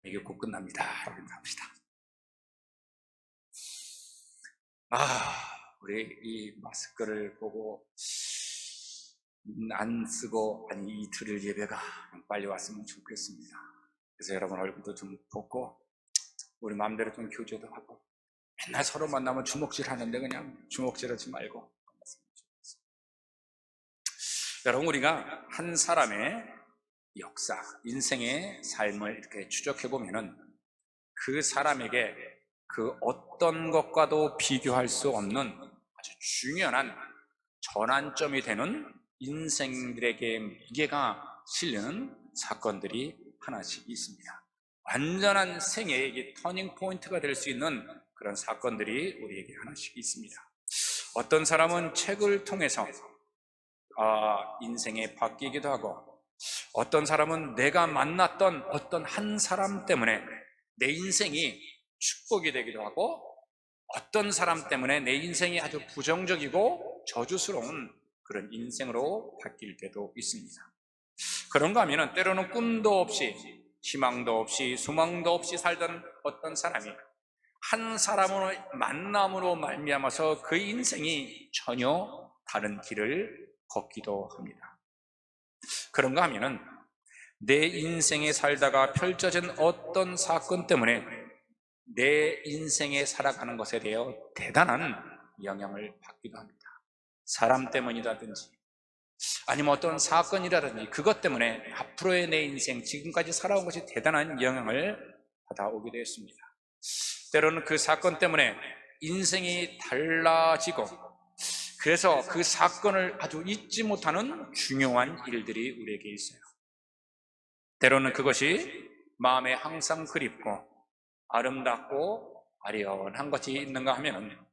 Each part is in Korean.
이게 곧 끝납니다. 합시다. 우리 이 마스크를 보고 안 쓰고 이틀을 예배가 빨리 왔으면 좋겠습니다. 그래서 여러분 얼굴도 좀 보고 우리 마음대로 좀 교제도 하고 맨날 서로 만나면 주먹질 하는데 그냥 주먹질하지 말고. 여러분, 우리가 한 사람의 역사, 인생의 삶을 이렇게 추적해 보면은 그 사람에게 그 어떤 것과도 비교할 수 없는 아주 중요한 전환점이 되는 인생들에게 무게가 실리는 사건들이 하나씩 있습니다. 완전한 생애의 터닝 포인트가 될 수 있는 그런 사건들이 우리에게 하나씩 있습니다. 어떤 사람은 책을 통해서 인생이 바뀌기도 하고, 어떤 사람은 내가 만났던 어떤 한 사람 때문에 내 인생이 축복이 되기도 하고, 어떤 사람 때문에 내 인생이 아주 부정적이고 저주스러운 그런 인생으로 바뀔 때도 있습니다. 그런가 하면은 때로는 꿈도 없이 희망도 없이 소망도 없이 살던 어떤 사람이 한 사람의 만남으로 말미암아서 그 인생이 전혀 다른 길을 걷기도 합니다. 그런가 하면은 내 인생에 살다가 펼쳐진 어떤 사건 때문에 내 인생에 살아가는 것에 대해 대단한 영향을 받기도 합니다. 사람 때문이라든지 아니면 어떤 사건이라든지 그것 때문에 앞으로의 내 인생, 지금까지 살아온 것이 대단한 영향을 받아오기도 했습니다. 때로는 그 사건 때문에 인생이 달라지고, 그래서 그 사건을 아주 잊지 못하는 중요한 일들이 우리에게 있어요. 때로는 그것이 마음에 항상 그립고 아름답고 아련한 것이 있는가 하면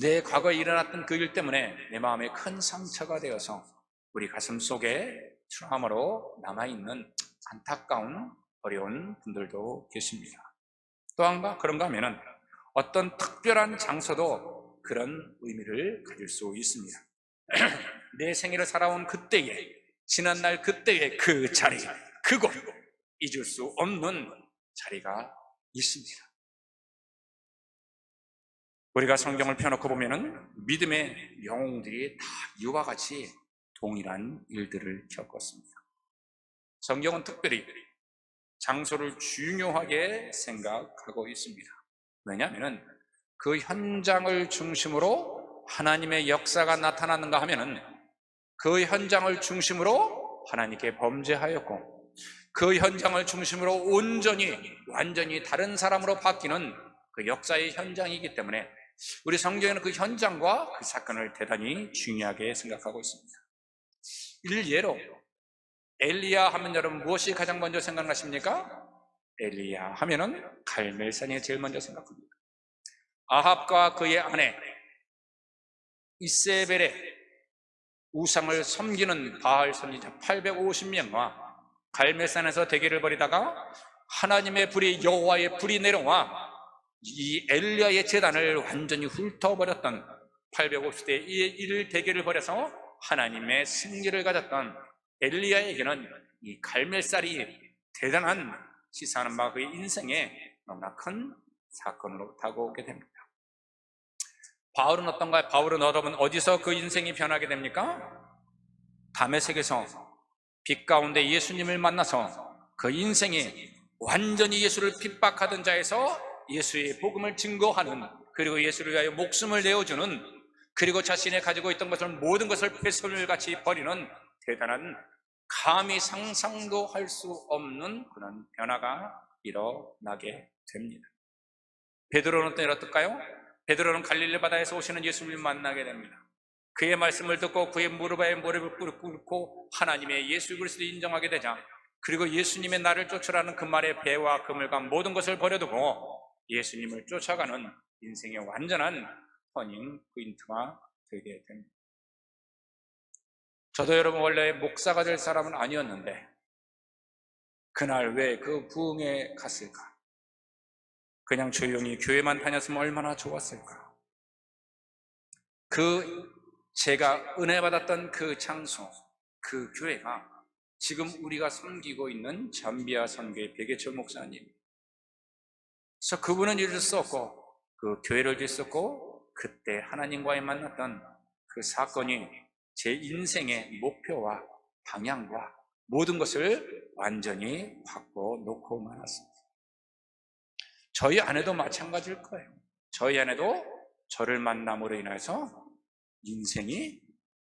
내 과거에 일어났던 그 일 때문에 내 마음에 큰 상처가 되어서 우리 가슴 속에 트라우마로 남아있는 안타까운 어려운 분들도 계십니다. 또한 그런가 하면 어떤 특별한 장소도 그런 의미를 가질 수 있습니다. 내 생애를 살아온 그때에, 지난날 그때의 그 자리, 그곳, 잊을 수 없는 자리가 있습니다. 우리가 성경을 펴놓고 보면은 믿음의 영웅들이 다 이와 같이 동일한 일들을 겪었습니다. 성경은 특별히 장소를 중요하게 생각하고 있습니다. 왜냐하면 그 현장을 중심으로 하나님의 역사가 나타났는가 하면은 그 현장을 중심으로 하나님께 범죄하였고, 그 현장을 중심으로 온전히 완전히 다른 사람으로 바뀌는 그 역사의 현장이기 때문에 우리 성경에는 그 현장과 그 사건을 대단히 중요하게 생각하고 있습니다. 일예로 엘리야 하면 여러분 무엇이 가장 먼저 생각나십니까? 엘리야 하면은 갈멜산이 제일 먼저 생각합니다. 아합과 그의 아내 이세벨의 우상을 섬기는 바알 선지자 850명과 갈멜산에서 대결을 벌이다가 하나님의 불이, 여호와의 불이 내려와 이 엘리야의 제단을 완전히 훑어버렸던 850대 1 대결을 벌여서 하나님의 승리를 가졌던 엘리야에게는 이 갈멜살이 대단한 시사하는 바 그의 인생에 너무나 큰 사건으로 다가오게 됩니다. 바울은 어떤가요? 바울은 여러분 어디서 그 인생이 변하게 됩니까? 다메섹에서 빛 가운데 예수님을 만나서 그 인생이 완전히 예수를 핍박하던 자에서 예수의 복음을 증거하는, 그리고 예수를 위하여 목숨을 내어주는, 그리고 자신이 가지고 있던 것을 모든 것을 폐설같이 버리는 대단한, 감히 상상도 할 수 없는 그런 변화가 일어나게 됩니다. 베드로는 어떨까요? 베드로는 갈릴리 바다에서 오시는 예수님을 만나게 됩니다. 그의 말씀을 듣고 그의 무릎에 무릎을 꿇고 하나님의 예수 그리스도를 인정하게 되자, 그리고 예수님의 나를 쫓으라는 그 말에 배와 그물과 모든 것을 버려두고 예수님을 쫓아가는 인생의 완전한 터닝 포인트가 되게 됩니다. 저도 여러분 원래 목사가 될 사람은 아니었는데 그날 왜 그 부흥에 갔을까? 그냥 조용히 교회만 다녔으면 얼마나 좋았을까? 제가 은혜 받았던 그 장소, 그 교회가 지금 우리가 섬기고 있는 잠비아 선교의 백예철 목사님. 그래서 그분은 이룰 수 없고 그 교회를 짓었고 그때 하나님과의 만났던 그 사건이 제 인생의 목표와 방향과 모든 것을 완전히 바꿔놓고 말았습니다. 저희 아내도 마찬가지일 거예요. 저희 아내도 저를 만남으로 인해서 인생이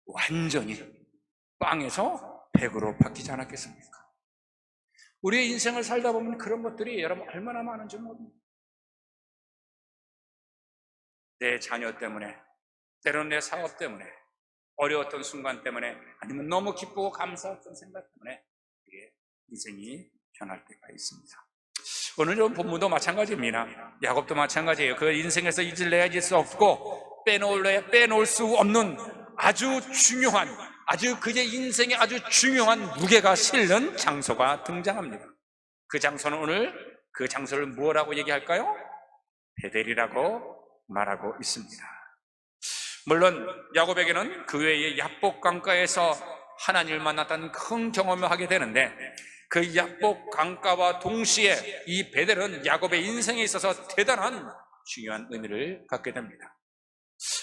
완전히 빵에서 100으로 바뀌지 않았겠습니까? 우리의 인생을 살다 보면 그런 것들이 여러분 얼마나 많은지 모릅니다. 내 자녀 때문에, 때로는 내 사업 때문에, 어려웠던 순간 때문에, 아니면 너무 기쁘고 감사했던 생각 때문에 우리의 인생이 변할 때가 있습니다. 오늘 본문도 마찬가지입니다. 야곱도 마찬가지예요. 그 인생에서 잊을 수 없고 빼놓을 수 없는 아주 중요한, 아주 그의 인생에 아주 중요한 무게가 실린 장소가 등장합니다. 그 장소는 오늘 그 장소를 뭐라고 얘기할까요? 베델이라고 말하고 있습니다. 물론 야곱에게는 그 외에 야복 강가에서 하나님을 만났다는 큰 경험을 하게 되는데 그 야복 강가와 동시에 이 베델은 야곱의 인생에 있어서 대단한 중요한 의미를 갖게 됩니다.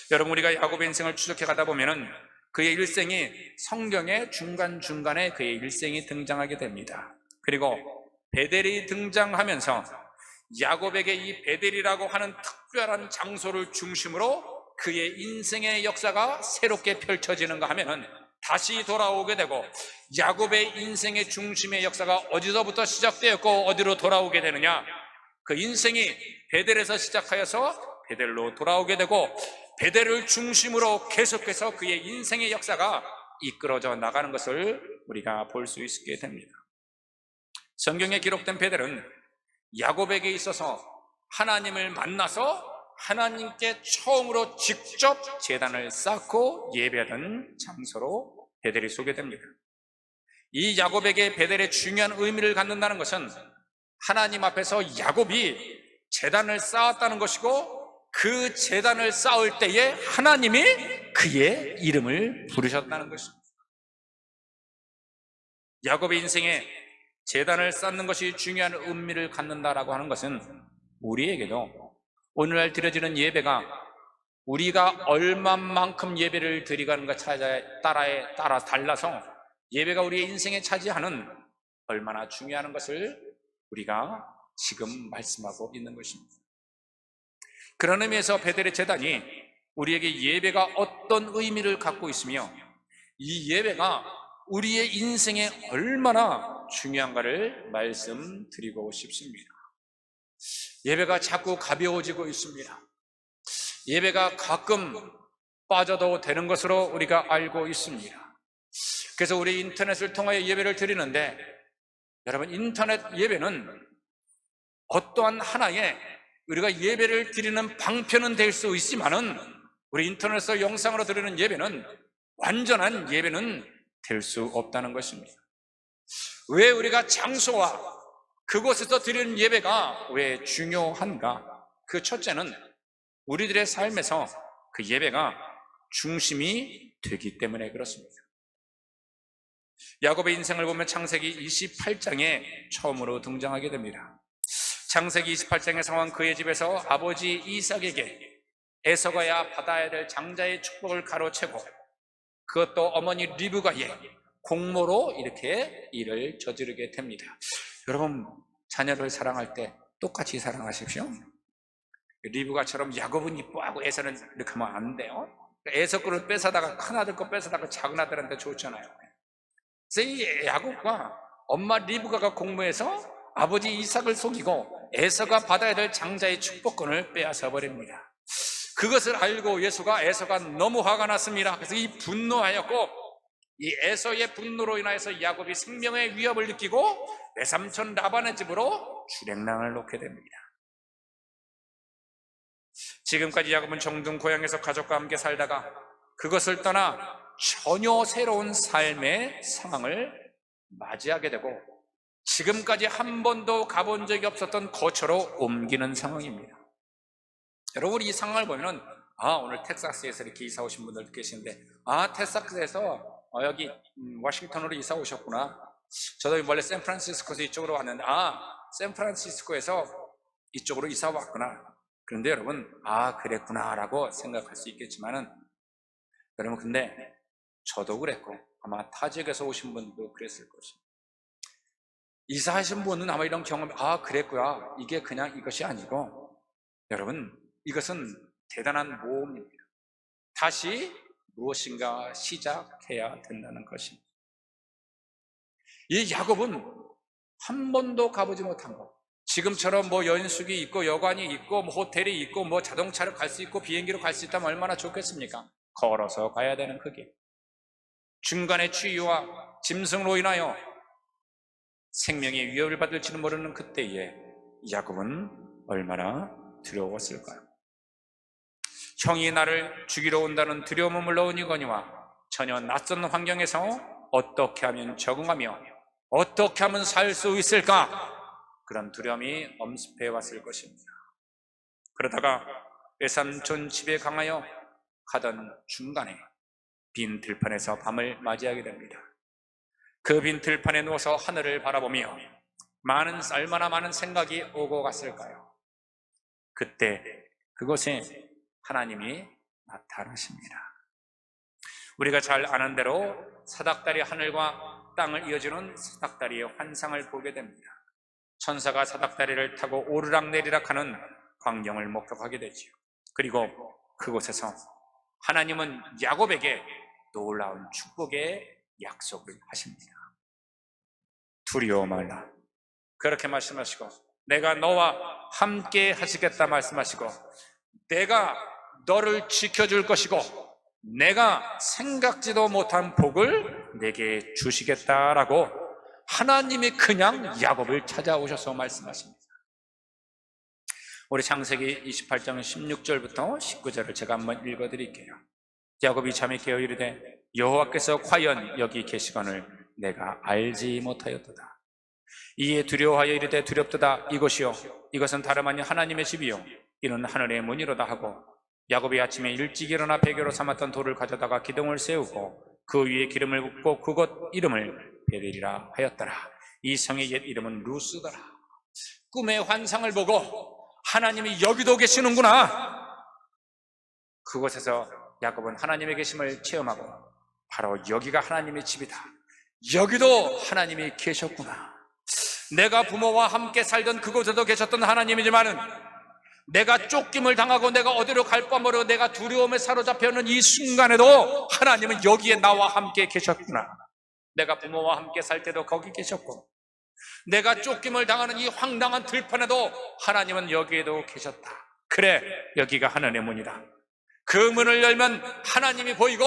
여러분, 우리가 야곱의 인생을 추적해 가다 보면은 그의 일생이 성경의 중간중간에 그의 일생이 등장하게 됩니다. 그리고 베델이 등장하면서 야곱에게 이 베델이라고 하는 특별한 장소를 중심으로 그의 인생의 역사가 새롭게 펼쳐지는가 하면은 다시 돌아오게 되고 야곱의 인생의 중심의 역사가 어디서부터 시작되었고 어디로 돌아오게 되느냐, 그 인생이 베델에서 시작하여서 베델로 돌아오게 되고 베델을 중심으로 계속해서 그의 인생의 역사가 이끌어져 나가는 것을 우리가 볼 수 있게 됩니다. 성경에 기록된 베델은 야곱에게 있어서 하나님을 만나서 하나님께 처음으로 직접 제단을 쌓고 예배하던 장소로 베델이 소개됩니다. 이 야곱에게 베델의 중요한 의미를 갖는다는 것은 하나님 앞에서 야곱이 제단을 쌓았다는 것이고 그 제단을 쌓을 때에 하나님이 그의 이름을 부르셨다는 것입니다. 야곱의 인생에 제단을 쌓는 것이 중요한 의미를 갖는다라고 하는 것은 우리에게도 오늘날 드려지는 예배가 우리가 얼마만큼 예배를 드리가는가 따라 달라서 예배가 우리의 인생에 차지하는 얼마나 중요한 것을 우리가 지금 말씀하고 있는 것입니다. 그런 의미에서 베델의 제단이 우리에게 예배가 어떤 의미를 갖고 있으며 이 예배가 우리의 인생에 얼마나 중요한가를 말씀드리고 싶습니다. 예배가 자꾸 가벼워지고 있습니다. 예배가 가끔 빠져도 되는 것으로 우리가 알고 있습니다. 그래서 우리 인터넷을 통하여 예배를 드리는데 여러분, 인터넷 예배는 어떠한 하나의 우리가 예배를 드리는 방편은 될 수 있지만은 우리 인터넷에서 영상으로 드리는 예배는 완전한 예배는 될 수 없다는 것입니다. 왜 우리가 장소와 그곳에서 드리는 예배가 왜 중요한가? 그 첫째는 우리들의 삶에서 그 예배가 중심이 되기 때문에 그렇습니다. 야곱의 인생을 보면 창세기 28장에 처음으로 등장하게 됩니다. 창세기 28장의 상황, 그의 집에서 아버지 이삭에게 에서가야 받아야 될 장자의 축복을 가로채고 그것도 어머니 리브가의 공모로 이렇게 일을 저지르게 됩니다. 여러분, 자녀를 사랑할 때 똑같이 사랑하십시오. 리브가처럼 야곱은 이뻐하고 에서는 이렇게 하면 안 돼요. 에서 거를 뺏어다가 큰아들 거 뺏어다가 작은아들한테 줬잖아요. 그래서 이 야곱과 엄마 리브가가 공모해서 아버지 이삭을 속이고 에서가 받아야 될 장자의 축복권을 빼앗아 버립니다. 그것을 알고 에서가 너무 화가 났습니다. 그래서 이 분노하였고 이 에서의 분노로 인하여서 야곱이 생명의 위협을 느끼고 외삼촌 라반의 집으로 출행랑을 놓게 됩니다. 지금까지 야곱은 정든 고향에서 가족과 함께 살다가 그것을 떠나 전혀 새로운 삶의 상황을 맞이하게 되고 지금까지 한 번도 가본 적이 없었던 거처로 옮기는 상황입니다. 여러분, 이 상황을 보면 오늘 텍사스에서 이렇게 이사 오신 분들 계시는데 텍사스에서 여기 워싱턴으로 이사 오셨구나. 저도 원래 샌프란시스코에서 이쪽으로 왔는데, 샌프란시스코에서 이쪽으로 이사 왔구나. 그런데 여러분, 그랬구나 라고 생각할 수 있겠지만은, 여러분, 근데 저도 그랬고 아마 타 지역에서 오신 분도 그랬을 것입니다. 이사하신 분은 아마 이런 경험이 그랬구나, 이게 그냥 이것이 아니고, 여러분, 이것은 대단한 모험입니다. 다시 무엇인가 시작해야 된다는 것입니다. 이 야곱은 한 번도 가보지 못한 것, 지금처럼 뭐 연숙이 있고 여관이 있고 뭐 호텔이 있고 뭐 자동차로 갈 수 있고 비행기로 갈 수 있다면 얼마나 좋겠습니까? 걸어서 가야 되는 그게, 중간에 추위와 짐승으로 인하여 생명의 위협을 받을지는 모르는 그때에 야곱은 얼마나 두려웠을까요? 형이 나를 죽이러 온다는 두려움을 물러오니거니와 전혀 낯선 환경에서 어떻게 하면 적응하며 어떻게 하면 살 수 있을까, 그런 두려움이 엄습해 왔을 것입니다. 그러다가 외삼촌 집에 강하여 가던 중간에 빈 들판에서 밤을 맞이하게 됩니다. 그 빈 들판에 누워서 하늘을 바라보며 얼마나 많은 생각이 오고 갔을까요? 그때 그곳에 하나님이 나타나십니다. 우리가 잘 아는 대로 사닥다리, 하늘과 땅을 이어주는 사닥다리의 환상을 보게 됩니다. 천사가 사닥다리를 타고 오르락내리락 하는 광경을 목격하게 되지요. 그리고 그곳에서 하나님은 야곱에게 놀라운 축복의 약속을 하십니다. 두려워 말라, 그렇게 말씀하시고 내가 너와 함께 하시겠다 말씀하시고, 내가 너를 지켜줄 것이고 내가 생각지도 못한 복을 내게 주시겠다라고 하나님이 그냥 야곱을 찾아오셔서 말씀하십니다. 우리 창세기 28장 16절부터 19절을 제가 한번 읽어드릴게요. 야곱이 잠이 깨어 이르되 여호와께서 과연 여기 계시거늘 내가 알지 못하였도다. 이에 두려워하여 이르되 두렵도다. 이곳이요, 이것은 다름 아닌 하나님의 집이요, 이는 하늘의 문이로다 하고, 야곱이 아침에 일찍 일어나 베개로 삼았던 돌을 가져다가 기둥을 세우고 그 위에 기름을 붓고 그곳 이름을 베델이라 하였더라. 이 성의 옛 이름은 루스더라. 꿈의 환상을 보고 하나님이 여기도 계시는구나, 그곳에서 야곱은 하나님의 계심을 체험하고 바로 여기가 하나님의 집이다, 여기도 하나님이 계셨구나. 내가 부모와 함께 살던 그곳에도 계셨던 하나님이지만은 내가 쫓김을 당하고 내가 어디로 갈 바 모르고 내가 두려움에 사로잡혀있는 이 순간에도 하나님은 여기에 나와 함께 계셨구나. 내가 부모와 함께 살 때도 거기 계셨고, 내가 쫓김을 당하는 이 황당한 들판에도 하나님은 여기에도 계셨다. 그래, 여기가 하나님의 문이다. 그 문을 열면 하나님이 보이고,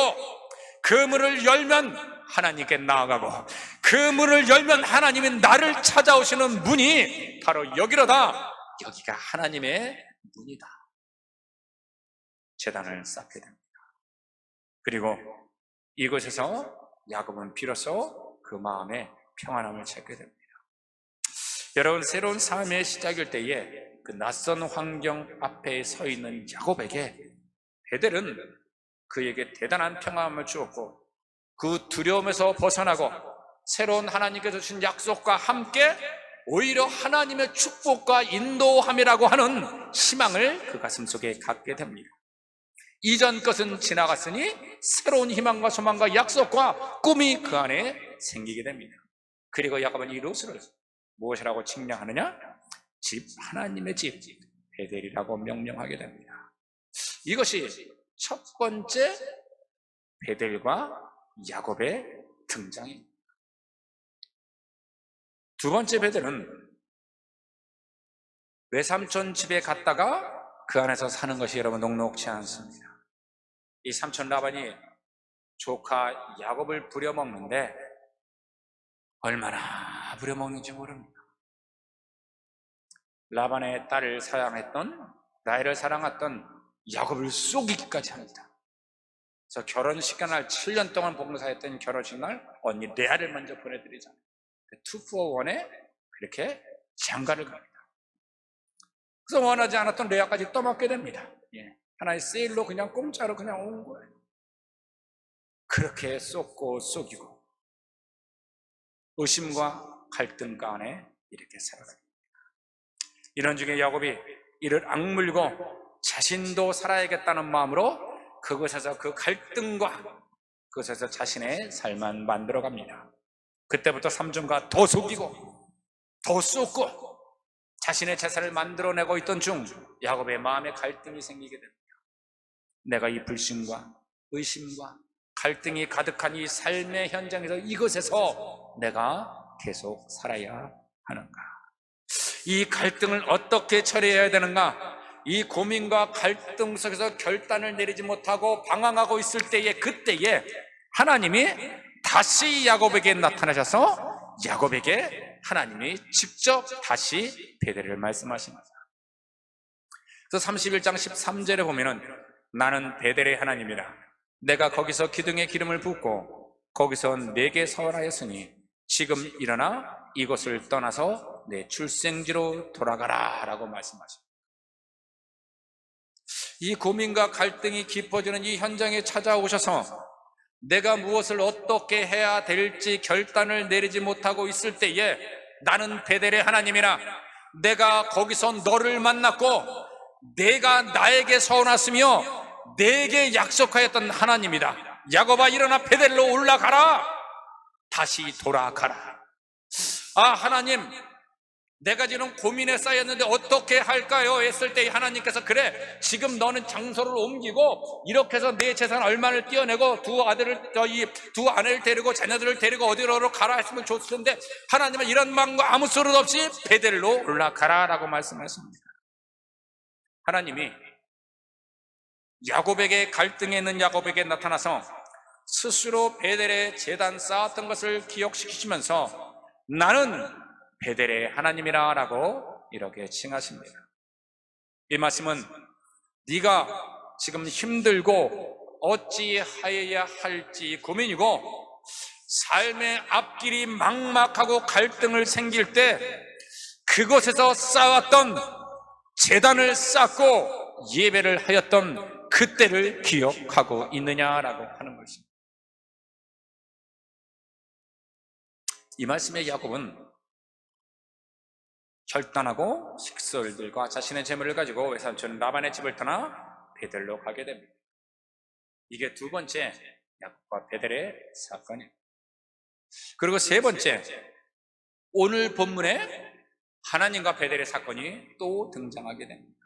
그 문을 열면 하나님께 나아가고, 그 문을 열면 하나님이 나를 찾아오시는 문이 바로 여기로다. 여기가 하나님의 문이다. 제단을 쌓게 됩니다. 그리고 이곳에서 야곱은 비로소 그 마음에 평안함을 찾게 됩니다. 여러분, 새로운 삶의 시작일 때에 그 낯선 환경 앞에 서 있는 야곱에게 베델은 그에게 대단한 평안함을 주었고, 그 두려움에서 벗어나고 새로운 하나님께서 주신 약속과 함께 오히려 하나님의 축복과 인도함이라고 하는 희망을 그 가슴속에 갖게 됩니다. 이전 것은 지나갔으니 새로운 희망과 소망과 약속과 꿈이 그 안에 생기게 됩니다. 그리고 야곱은 이 루스를 무엇이라고 칭량하느냐? 집, 하나님의 집, 베델이라고 명명하게 됩니다. 이것이 첫 번째 베델과 야곱의 등장입니다. 두 번째 베델은 외삼촌 집에 갔다가 그 안에서 사는 것이 여러분 녹록지 않습니다. 이 삼촌 라반이 조카 야곱을 부려먹는데 얼마나 부려먹는지 모릅니다. 라반의 딸을 사랑했던, 라헬을 사랑했던 야곱을 쏘기까지 합니다. 그래서 결혼식 날 7년 동안 봉사했던 결혼식 날 언니 레아를 먼저 보내드리잖아요. 2-for-1에 그렇게 장가를 갑니다. 그래서 원하지 않았던 레아까지 떠맡게 됩니다. 하나의 세일로 그냥 공짜로 그냥 온 거예요. 그렇게 쏟고 속이고 의심과 갈등 가운데 이렇게 살아갑니다. 이런 중에 야곱이 이를 악물고 자신도 살아야겠다는 마음으로 그곳에서 그 갈등과 그곳에서 자신의 삶만 만들어갑니다. 그때부터 삼촌과 더 속이고 더 쏟고 자신의 제사를 만들어내고 있던 중 야곱의 마음에 갈등이 생기게 됩니다. 내가 이 불신과 의심과 갈등이 가득한 이 삶의 현장에서 이것에서 내가 계속 살아야 하는가? 이 갈등을 어떻게 처리해야 되는가? 이 고민과 갈등 속에서 결단을 내리지 못하고 방황하고 있을 때에 그때에 하나님이 다시 야곱에게 나타나셔서 야곱에게 하나님이 직접 다시 베델을 말씀하십니다. 그래서 31장 13절에 보면은 나는 베델의 하나님이라 내가 거기서 기둥에 기름을 붓고 거기서 내게 서원하였으니 지금 일어나 이곳을 떠나서 내 출생지로 돌아가라 라고 말씀하십니다. 이 고민과 갈등이 깊어지는 이 현장에 찾아오셔서 내가 무엇을 어떻게 해야 될지 결단을 내리지 못하고 있을 때에 나는 베델의 하나님이라 내가 거기서 너를 만났고 내가 나에게 서원하였으며 내게 약속하였던 하나님이다. 야곱아 일어나 베델로 올라가라. 다시 돌아가라. 아 하나님 내가 지금 고민에 쌓였는데 어떻게 할까요? 했을 때 하나님께서 그래 지금 너는 장소를 옮기고 이렇게 해서 내 재산 얼마를 떼어내고 두 아내를 데리고 자녀들을 데리고 어디로 가라 했으면 좋을 텐데 하나님은 이런 마음과 아무 소리 없이 베델로 올라가라 라고 말씀하십니다. 하나님이 야곱에게 갈등에 있는 야곱에게 나타나서 스스로 베델에 제단 쌓았던 것을 기억시키시면서 나는 베델의 하나님이라 라고 이렇게 칭하십니다. 이 말씀은 네가 지금 힘들고 어찌하여야 할지 고민이고 삶의 앞길이 막막하고 갈등을 생길 때 그곳에서 쌓았던 제단을 쌓고 예배를 하였던 그때를 기억하고 있느냐라고 하는 것입니다. 이 말씀의 야곱은 결단하고 식솔들과 자신의 재물을 가지고 외삼촌 라반의 집을 떠나 베델로 가게 됩니다. 이게 두 번째 야곱과 베델의 사건입니다. 그리고 세 번째 오늘 본문에 하나님과 베델의 사건이 또 등장하게 됩니다.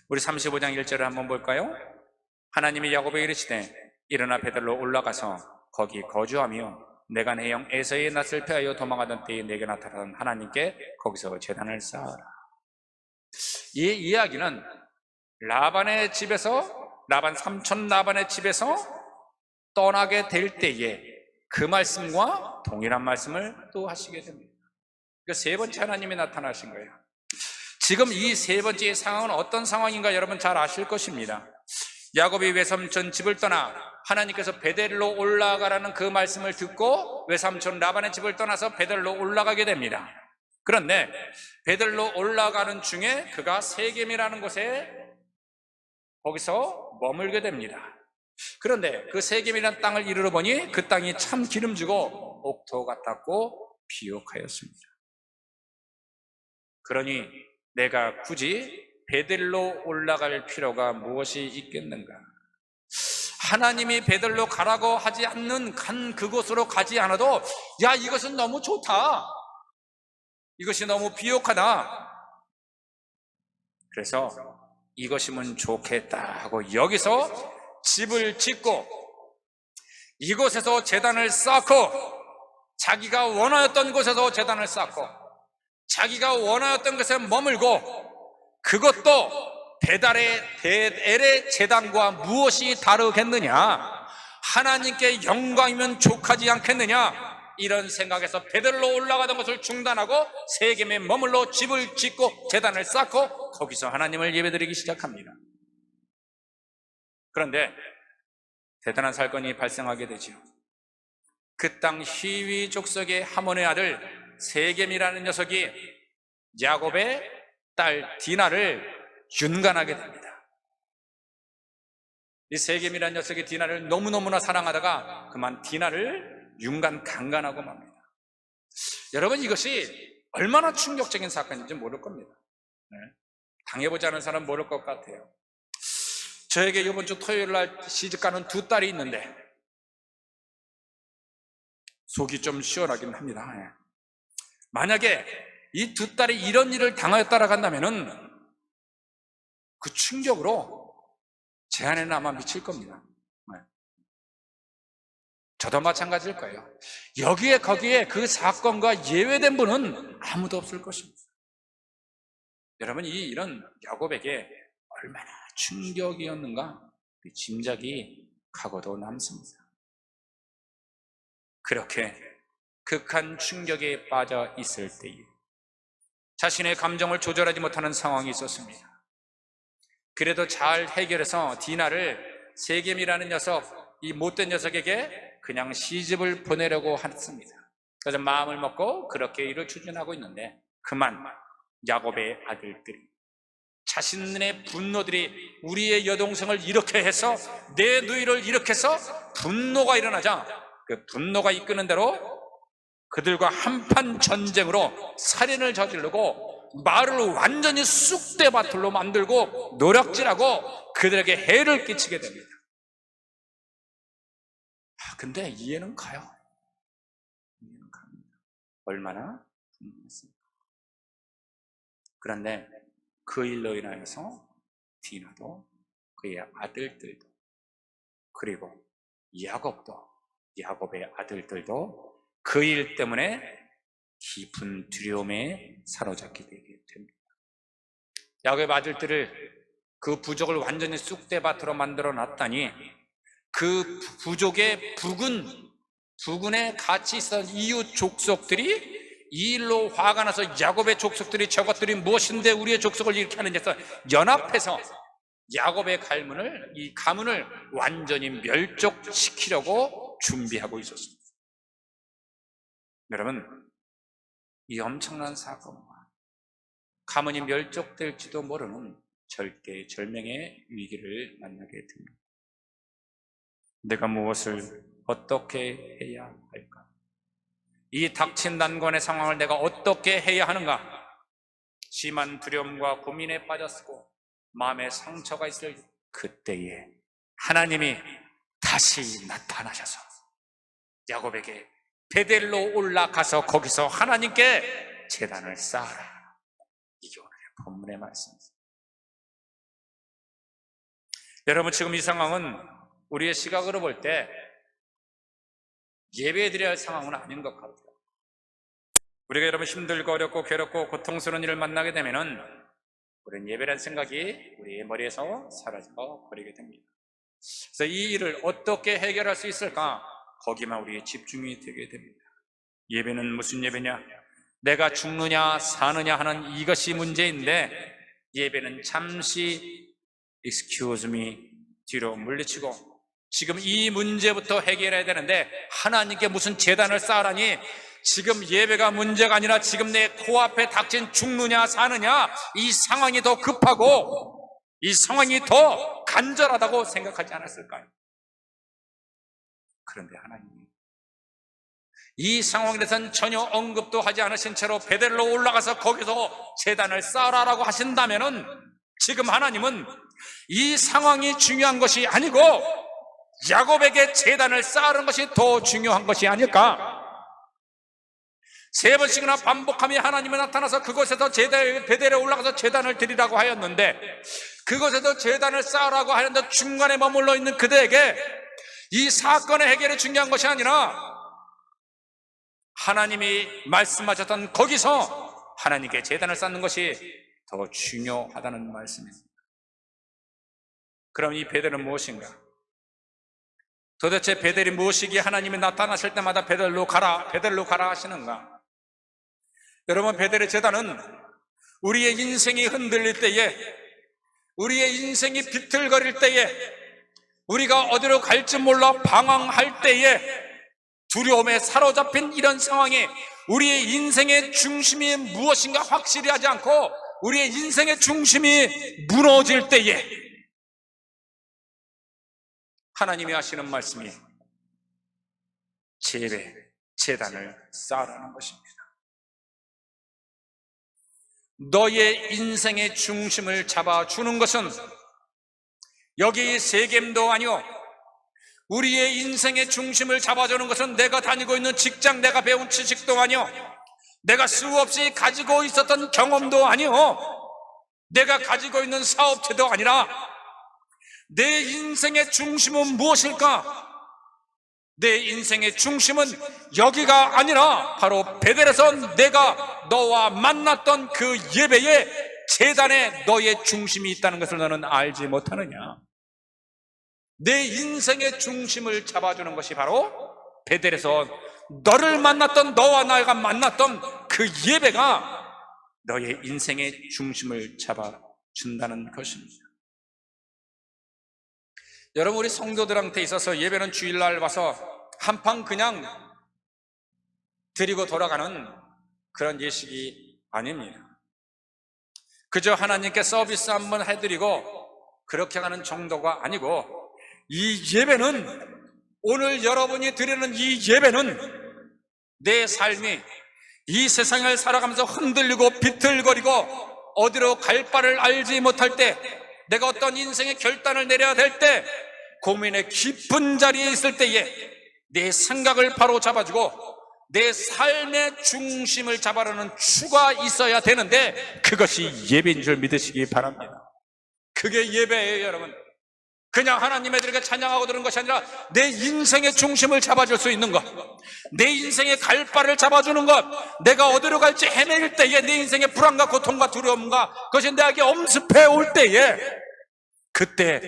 우리 35장 1절을 한번 볼까요? 하나님이 야곱에게 이르시되 일어나 베델로 올라가서 거기 거주하며 내가 내 형 에서의 낯을 피하여 도망하던 때에 내게 나타난 하나님께 거기서 제단을 쌓아라. 이 이야기는 라반 삼촌 라반의 집에서 떠나게 될 때에 그 말씀과 동일한 말씀을 또 하시게 됩니다. 그 세 번째 하나님이 나타나신 거예요. 지금 이 세 번째 상황은 어떤 상황인가 여러분 잘 아실 것입니다. 야곱이 외삼촌 집을 떠나 하나님께서 베델로 올라가라는 그 말씀을 듣고 외삼촌 라반의 집을 떠나서 베델로 올라가게 됩니다. 그런데 베델로 올라가는 중에 그가 세겜이라는 곳에 거기서 머물게 됩니다. 그런데 그 세겜이라는 땅을 이르러 보니 그 땅이 참 기름지고 옥토 같았고 비옥하였습니다. 그러니 내가 굳이 베델로 올라갈 필요가 무엇이 있겠는가? 하나님이 베델로 가라고 하지 않는 그곳으로 가지 않아도 야 이것은 너무 좋다, 이것이 너무 비옥하다, 그래서 이것이면 좋겠다 하고 여기서 집을 짓고 이곳에서 제단을 쌓고 자기가 원하였던 곳에서 제단을 쌓고 자기가 원하였던 곳에 머물고 그것도 베델의 제단과 무엇이 다르겠느냐? 하나님께 영광이면 족하지 않겠느냐? 이런 생각에서 베델로 올라가던 것을 중단하고 세겜에 머물러 집을 짓고 제단을 쌓고 거기서 하나님을 예배드리기 시작합니다. 그런데 대단한 사건이 발생하게 되죠. 그 땅 히위 족속의 하몬의 아들 세겜이라는 녀석이 야곱의 딸 디나를 윤간하게 됩니다. 이 세겜이라는 녀석이 디나를 너무너무나 사랑하다가 그만 디나를 윤간 강간하고 맙니다. 여러분, 이것이 얼마나 충격적인 사건인지 모를 겁니다. 당해보지 않은 사람은 모를 것 같아요. 저에게 이번 주 토요일 날 시집가는 두 딸이 있는데 속이 좀 시원하긴 합니다. 만약에 이 두 딸이 이런 일을 당하였다라고 한다면은 그 충격으로 제 안에는 아마 미칠 겁니다. 저도 마찬가지일 거예요. 여기에 거기에 그 사건과 예외된 분은 아무도 없을 것입니다. 여러분, 이 일은 야곱에게 얼마나 충격이었는가 짐작이 가고도 남습니다. 그렇게 극한 충격에 빠져 있을 때에 자신의 감정을 조절하지 못하는 상황이 있었습니다. 그래도 잘 해결해서 디나를 세겜이라는 녀석, 이 못된 녀석에게 그냥 시집을 보내려고 했습니다. 그래서 마음을 먹고 그렇게 일을 추진하고 있는데 그만 야곱의 아들들이 자신의 분노들이 우리의 여동생을 이렇게 해서 내 누이를 이렇게 해서 분노가 일어나자 그 분노가 이끄는 대로 그들과 한판 전쟁으로 살인을 저지르고 마을을 완전히 쑥대밭으로 만들고 노략질하고 그들에게 해를 끼치게 됩니다. 근데 이해는 가요. 이해는 갑니다. 얼마나 분노했습니까? 그런데 그 일로 인하여서 디나도 그의 아들들도 그리고 야곱의 아들들도 그 일 때문에 깊은 두려움에 사로잡게 되게 됩니다. 야곱의 아들들을 그 부족을 완전히 쑥대밭으로 만들어 놨다니 그 부족의 부근에 같이 있던 이웃 족속들이 이 일로 화가 나서 야곱의 족속들이 저것들이 무엇인데 우리의 족속을 이렇게 하는지 해서 연합해서 야곱의 가문을 완전히 멸족시키려고 준비하고 있었습니다. 여러분, 이 엄청난 사건과 가문이 멸족될지도 모르는 절대절명의 위기를 만나게 됩니다. 내가 무엇을 어떻게 해야 할까? 이 닥친 난관의 상황을 내가 어떻게 해야 하는가? 심한 두려움과 고민에 빠졌고 마음에 상처가 있을 그때에 하나님이 다시 나타나셔서 야곱에게 베델로 올라가서 거기서 하나님께 제단을 쌓아라. 이게 오늘의 본문의 말씀입니다. 여러분, 지금 이 상황은 우리의 시각으로 볼 때 예배드려야 할 상황은 아닌 것 같아요. 우리가 여러분 힘들고 어렵고 괴롭고 고통스러운 일을 만나게 되면은 우리는 예배라는 생각이 우리의 머리에서 사라져 버리게 됩니다. 그래서 이 일을 어떻게 해결할 수 있을까? 거기만 우리의 집중이 되게 됩니다. 예배는 무슨 예배냐? 내가 죽느냐 사느냐 하는 이것이 문제인데 예배는 잠시 excuse me 뒤로 물리치고 지금 이 문제부터 해결해야 되는데 하나님께 무슨 제단을 쌓으라니 지금 예배가 문제가 아니라 지금 내 코앞에 닥친 죽느냐 사느냐 이 상황이 더 급하고 이 상황이 더 간절하다고 생각하지 않았을까요? 그런데 하나님이 이 상황에 대해서는 전혀 언급도 하지 않으신 채로 베델로 올라가서 거기서 제단을 쌓으라고 하신다면은 지금 하나님은 이 상황이 중요한 것이 아니고 야곱에게 제단을 쌓는 것이 더 중요한 것이 아닐까? 세 번씩이나 반복하며 하나님이 나타나서 그곳에서 베델에 올라가서 제단을 드리라고 하였는데 그곳에서 제단을 쌓으라고 하는데 중간에 머물러 있는 그들에게 이 사건의 해결이 중요한 것이 아니라 하나님이 말씀하셨던 거기서 하나님께 제단을 쌓는 것이 더 중요하다는 말씀입니다. 그럼 이 베델은 무엇인가? 도대체 베델이 무엇이기에 하나님이 나타나실 때마다 베델로 가라 하시는가? 여러분, 베델의 제단은 우리의 인생이 흔들릴 때에 우리의 인생이 비틀거릴 때에 우리가 어디로 갈지 몰라 방황할 때에 두려움에 사로잡힌 이런 상황에 우리의 인생의 중심이 무엇인가 확실히 하지 않고 우리의 인생의 중심이 무너질 때에 하나님이 하시는 말씀이 제단을 쌓으라는 것입니다. 너의 인생의 중심을 잡아주는 것은 여기 세겜도 아니오, 우리의 인생의 중심을 잡아주는 것은 내가 다니고 있는 직장, 내가 배운 지식도 아니오, 내가 수없이 가지고 있었던 경험도 아니오, 내가 가지고 있는 사업체도 아니라 내 인생의 중심은 무엇일까? 내 인생의 중심은 여기가 아니라 바로 베델에서 내가 너와 만났던 그 예배의 제단에 너의 중심이 있다는 것을 너는 알지 못하느냐? 내 인생의 중심을 잡아주는 것이 바로 베델에서 너를 만났던, 너와 나가 만났던 그 예배가 너의 인생의 중심을 잡아준다는 것입니다. 여러분, 우리 성도들한테 있어서 예배는 주일날 와서 한판 그냥 드리고 돌아가는 그런 예식이 아닙니다. 그저 하나님께 서비스 한번 해드리고 그렇게 가는 정도가 아니고, 이 예배는, 오늘 여러분이 드리는 이 예배는 내 삶이 이 세상을 살아가면서 흔들리고 비틀거리고 어디로 갈 바를 알지 못할 때, 내가 어떤 인생의 결단을 내려야 될 때, 고민의 깊은 자리에 있을 때에 내 생각을 바로 잡아주고 내 삶의 중심을 잡아라는 추가 있어야 되는데, 그것이 예배인 줄 믿으시기 바랍니다. 그게 예배예요, 여러분. 그냥 하나님의 들에게 찬양하고 들은 것이 아니라 내 인생의 중심을 잡아줄 수 있는 것, 내 인생의 갈 바를 잡아주는 것, 내가 어디로 갈지 헤맬 때에 내 인생의 불안과 고통과 두려움과 그것이 내게 엄습해 올 때에, 그때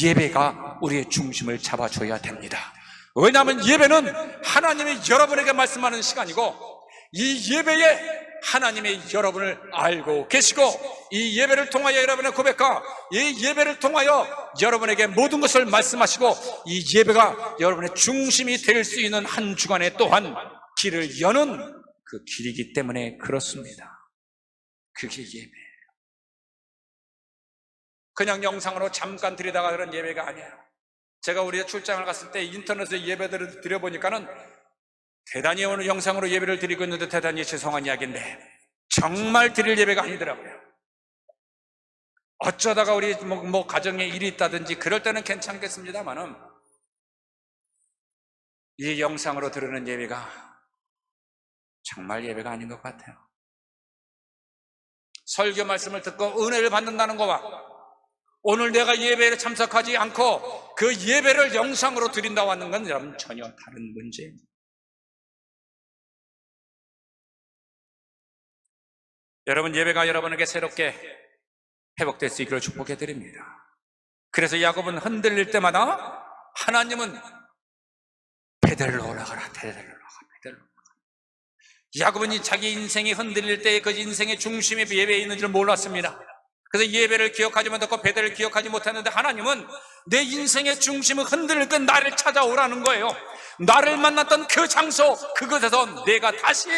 예배가 우리의 중심을 잡아줘야 됩니다. 왜냐하면 예배는 하나님이 여러분에게 말씀하는 시간이고, 이 예배에 하나님이 여러분을 알고 계시고, 이 예배를 통하여 여러분의 고백과 이 예배를 통하여 여러분에게 모든 것을 말씀하시고, 이 예배가 여러분의 중심이 될 수 있는 한 주간에 또한 길을 여는 그 길이기 때문에 그렇습니다. 그게 예배예요. 그냥 영상으로 잠깐 드리다가 그런 예배가 아니에요. 제가 우리 출장을 갔을 때 인터넷에 예배들을 드려보니까는 대단히 오늘 영상으로 예배를 드리고 있는데 대단히 죄송한 이야기인데 정말 드릴 예배가 아니더라고요. 어쩌다가 우리 뭐 가정에 일이 있다든지 그럴 때는 괜찮겠습니다만은, 이 영상으로 들으는 예배가 정말 예배가 아닌 것 같아요. 설교 말씀을 듣고 은혜를 받는다는 거와 오늘 내가 예배에 참석하지 않고 그 예배를 영상으로 드린다고 하는 건 여러분 전혀 다른 문제입니다. 여러분, 예배가 여러분에게 새롭게 회복될 수 있기를 축복해 드립니다. 그래서 야곱은 흔들릴 때마다 하나님은 베델로 올라가라, 베델로 올라가, 베델로 올라가. 야곱은 자기 인생이 흔들릴 때 그 인생의 중심이 예배에 있는 줄 몰랐습니다. 그래서 예배를 기억하지 못하고 베델을 기억하지 못했는데, 하나님은 내 인생의 중심을 흔들릴 때 나를 찾아오라는 거예요. 나를 만났던 그 장소, 그곳에서 내가 다시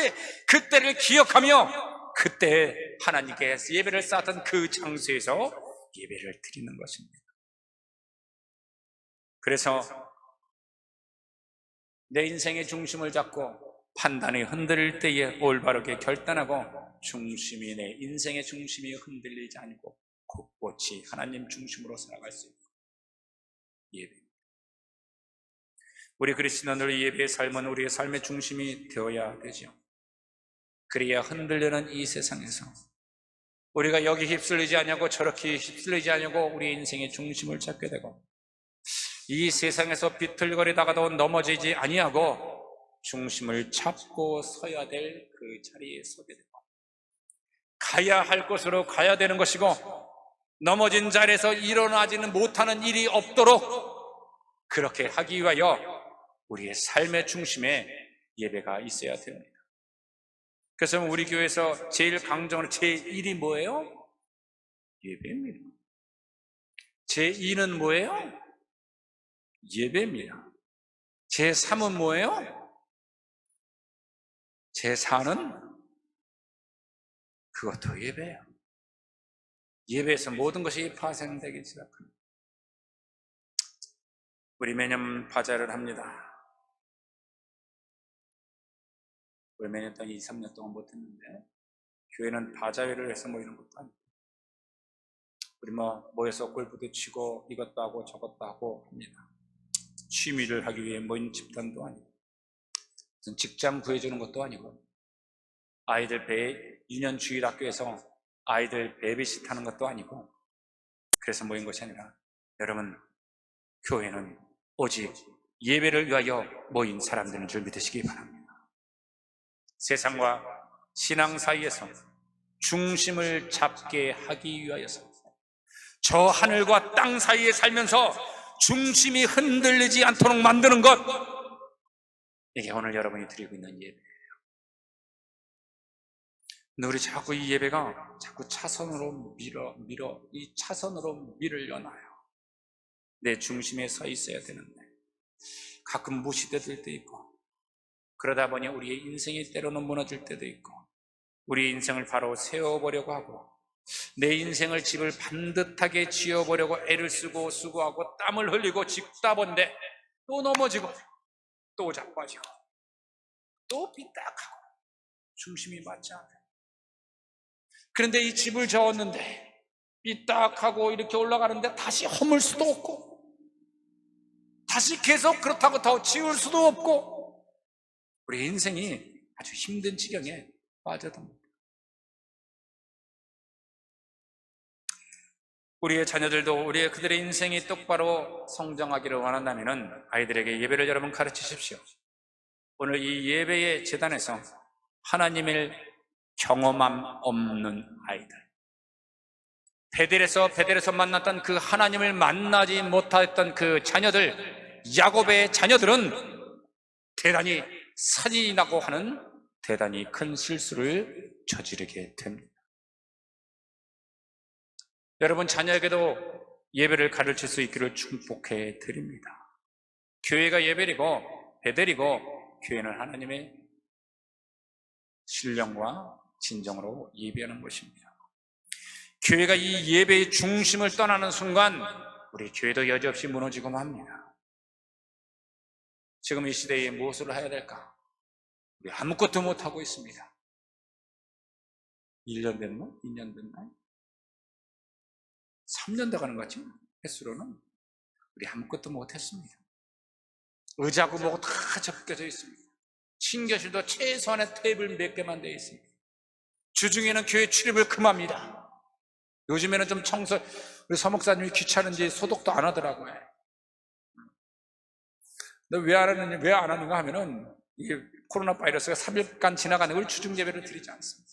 그때를 기억하며 그때 하나님께 예배를 쌓았던 그 장소에서 예배를 드리는 것입니다. 그래서 내 인생의 중심을 잡고 판단이 흔들릴 때에 올바르게 결단하고, 중심이, 내 인생의 중심이 흔들리지 않고 곳곳이 하나님 중심으로 살아갈 수 있는 예배. 우리 그리스도인들의 예배의 삶은 우리의 삶의 중심이 되어야 되죠. 그래야 흔들리는 이 세상에서 우리가 여기 휩쓸리지 않냐고 저렇게 휩쓸리지 않냐고 우리 인생의 중심을 잡게 되고, 이 세상에서 비틀거리다가도 넘어지지 아니하고 중심을 잡고 서야 될 그 자리에 서게 되고, 가야 할 곳으로 가야 되는 것이고, 넘어진 자리에서 일어나지는 못하는 일이 없도록 그렇게 하기 위하여 우리의 삶의 중심에 예배가 있어야 됩니다. 그래서 우리 교회에서 제일 강조하는 제1이 뭐예요? 예배입니다. 제2는 뭐예요? 예배입니다. 제3은 뭐예요? 제4는 그것도 예배예요. 예배에서 모든 것이 파생되기 시작합니다. 우리 매년 바자를 합니다. 우리 매년 동안 2, 3년 동안 못했는데 교회는 다자회를 해서 모이는 것도 아니고 우리 모여서 골프도 치고 이것도 하고 저것도 하고 합니다. 취미를 하기 위해 모인 집단도 아니고 무슨 직장 구해주는 것도 아니고 아이들 유년 주일학교에서 아이들 베이비시트 하는 것도 아니고 그래서 모인 것이 아니라 여러분 교회는 오직 예배를 위하여 모인 사람들인 줄 믿으시기 바랍니다. 세상과 신앙 사이에서 중심을 잡게 하기 위하여서 저 하늘과 땅 사이에 살면서 중심이 흔들리지 않도록 만드는 것, 이게 오늘 여러분이 드리고 있는 예배예요. 근데 우리 자꾸 이 예배가 자꾸 차선으로 이 차선으로 밀을 놔요. 내 중심에 서 있어야 되는데 가끔 무시될 때도 있고 그러다 보니 우리의 인생이 때로는 무너질 때도 있고 우리의 인생을 바로 세워보려고 하고 내 인생을 집을 반듯하게 지어보려고 애를 쓰고 수고하고 땀을 흘리고 짓다 본데 또 넘어지고 또 자빠지고 또 삐딱하고 중심이 맞지 않아요. 그런데 이 집을 저었는데 삐딱하고 이렇게 올라가는데 다시 허물 수도 없고 다시 계속 그렇다고 더 지울 수도 없고 우리 인생이 아주 힘든 지경에 빠져듭니다. 우리의 자녀들도 그들의 인생이 똑바로 성장하기를 원한다면 아이들에게 예배를 여러분 가르치십시오. 오늘 이 예배의 재단에서 하나님을 경험함 없는 아이들, 베델에서 만났던 그 하나님을 만나지 못했던 그 자녀들, 야곱의 자녀들은 대단히 살인이라고 하는 대단히 큰 실수를 저지르게 됩니다. 여러분 자녀에게도 예배를 가르칠 수 있기를 축복해 드립니다. 교회가 예배이고 베델이고 교회는 하나님의 신령과 진정으로 예배하는 것입니다. 교회가 이 예배의 중심을 떠나는 순간 우리 교회도 여지없이 무너지고 맙니다. 지금 이 시대에 무엇을 해야 될까? 우리 아무것도 못하고 있습니다. 1년 됐나? 2년 됐나? 3년 더 가는 것 같죠? 횟수로는 우리 아무것도 못했습니다. 의자고 뭐고 다 접겨져 있습니다. 친교실도 최소한의 테이블 몇 개만 되어 있습니다. 주중에는 교회 출입을 금합니다. 요즘에는 좀 우리 서목사님이 귀찮은지 소독도 안 하더라고요. 근데 왜 안 하는가 하면은 이게 코로나 바이러스가 3일간 지나가는 걸 주중 예배를 드리지 않습니다.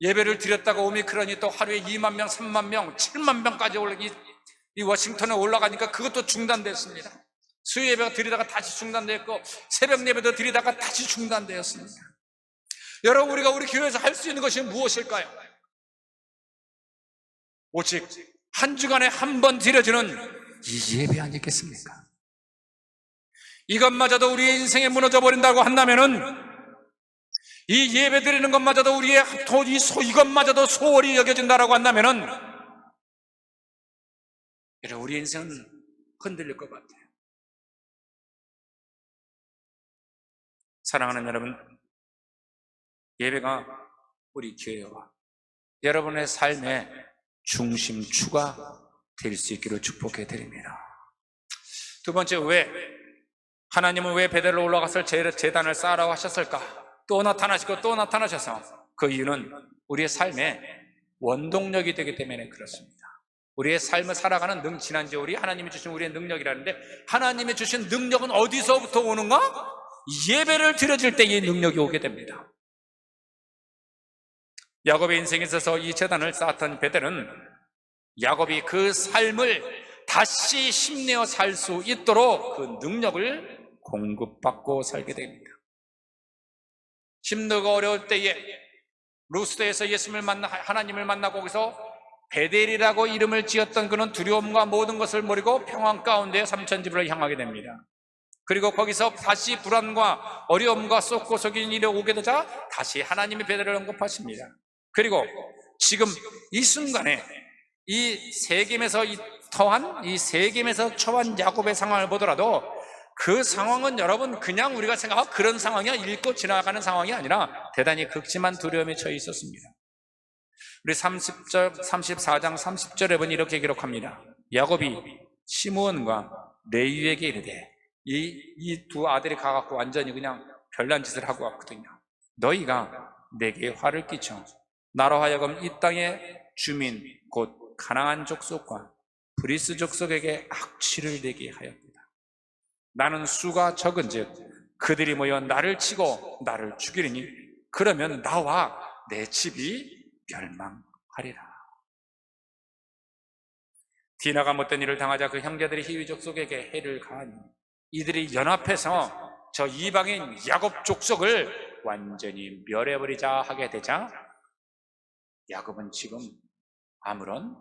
예배를 드렸다가 오미크론이 또 하루에 2만 명, 3만 명, 7만 명까지 이 워싱턴에 올라가니까 그것도 중단됐습니다. 수요 예배가 드리다가 다시 중단됐고 새벽 예배도 드리다가 다시 중단되었습니다. 여러분 우리가 우리 교회에서 할 수 있는 것이 무엇일까요? 오직 한 주간에 한 번 드려지는 이 예배 아니겠습니까? 이것마저도 우리의 인생에 무너져 버린다고 한다면은 이 예배 드리는 것마저도 이것마저도 소홀히 여겨진다라고 한다면은 우리 인생은 흔들릴 것 같아요. 사랑하는 여러분, 예배가 우리 교회와 여러분의 삶의 중심추가 될 수 있기를 축복해 드립니다. 두 번째, 하나님은 왜 베델로 올라가서 제단을 쌓으라고 하셨을까? 또 나타나시고 또 나타나셔서 그 이유는 우리의 삶의 원동력이 되기 때문에 그렇습니다. 우리의 삶을 살아가는 지난주에 하나님이 주신 우리의 능력이라는데 하나님이 주신 능력은 어디서부터 오는가? 예배를 드려질 때 이 능력이 오게 됩니다. 야곱의 인생에 있어서 이 제단을 쌓았던 베델은 야곱이 그 삶을 다시 힘내어 살 수 있도록 그 능력을 공급받고 살게 됩니다. 힘들고 어려울 때에 루스드에서 하나님을 만나고 거기서 베델이라고 이름을 지었던 그는 두려움과 모든 것을 버리고 평안 가운데 삼천집으로 향하게 됩니다. 그리고 거기서 다시 불안과 어려움과 쏟고 속인 일이 오게 되자 다시 하나님의 베델을 언급하십니다. 그리고 지금 이 순간에 이 세겜에서 처한 야곱의 상황을 보더라도 그 상황은 여러분 그냥 우리가 생각하고 그런 상황이 읽고 지나가는 상황이 아니라 대단히 극심한 두려움에 처해 있었습니다. 우리 34장 30절에 보니 이렇게 기록합니다. 야곱이 시므온과 레위에게 이르되, 이 두 아들이 가갖고 완전히 그냥 별난 짓을 하고 왔거든요. 너희가 내게 화를 끼쳐 나로 하여금 이 땅의 주민 곧 가나안 족속과 브리스 족속에게 악취를 내게 하였다. 나는 수가 적은즉 그들이 모여 나를 치고 나를 죽이리니 그러면 나와 내 집이 멸망하리라. 디나가 못된 일을 당하자 그 형제들이 히위 족속에게 해를 가하니 이들이 연합해서 저 이방인 야곱 족속을 완전히 멸해버리자 하게 되자 야곱은 지금 아무런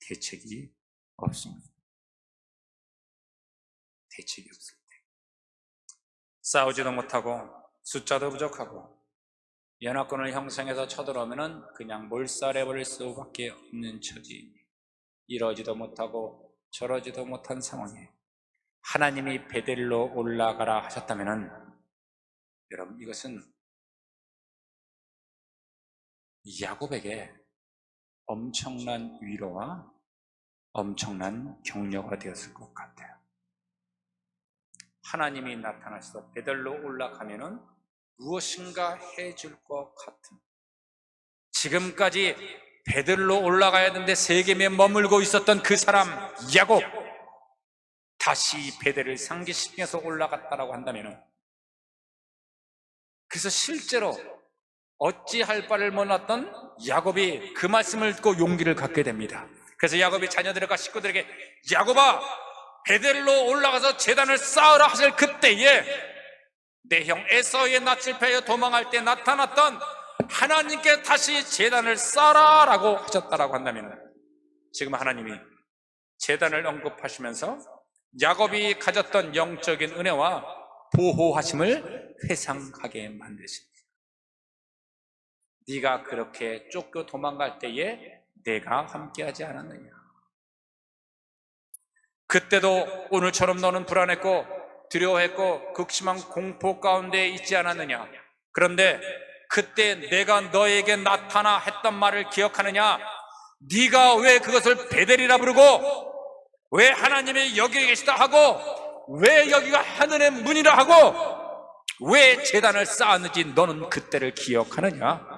대책이 없습니다. 대책이 없습니다. 싸우지도 못하고 숫자도 부족하고 연합군을 형성해서 쳐들어오면 그냥 몰살해버릴 수밖에 없는 처지, 이러지도 못하고 저러지도 못한 상황에 하나님이 베델로 올라가라 하셨다면 여러분 이것은 야곱에게 엄청난 위로와 엄청난 격려가 되었을 것 같아요. 하나님이 나타나셔서 베델로 올라가면은 무엇인가 해줄 것 같은, 지금까지 베델로 올라가야 되는데 세겜에 머물고 있었던 그 사람 야곱, 다시 베델을 상기시켜서 올라갔다라고 한다면, 그래서 실제로 어찌할 바를 몰랐던 야곱이 그 말씀을 듣고 용기를 갖게 됩니다. 그래서 야곱이 자녀들과 식구들에게 야곱아, 베델로 올라가서 제단을 쌓으라 하실 그때에 내 형 에서의 낯을 패여 도망할 때 나타났던 하나님께 다시 제단을 쌓아라 라고 하셨다라고 한다면, 지금 하나님이 제단을 언급하시면서 야곱이 가졌던 영적인 은혜와 보호하심을 회상하게 만드십니다. 네가 그렇게 쫓겨 도망갈 때에 내가 함께하지 않았느냐. 그때도 오늘처럼 너는 불안했고 두려워했고 극심한 공포 가운데 있지 않았느냐. 그런데 그때 내가 너에게 나타나 했던 말을 기억하느냐. 네가 왜 그것을 베델이라 부르고 왜 하나님이 여기 계시다 하고 왜 여기가 하늘의 문이라 하고 왜 제단을 쌓았는지 너는 그때를 기억하느냐.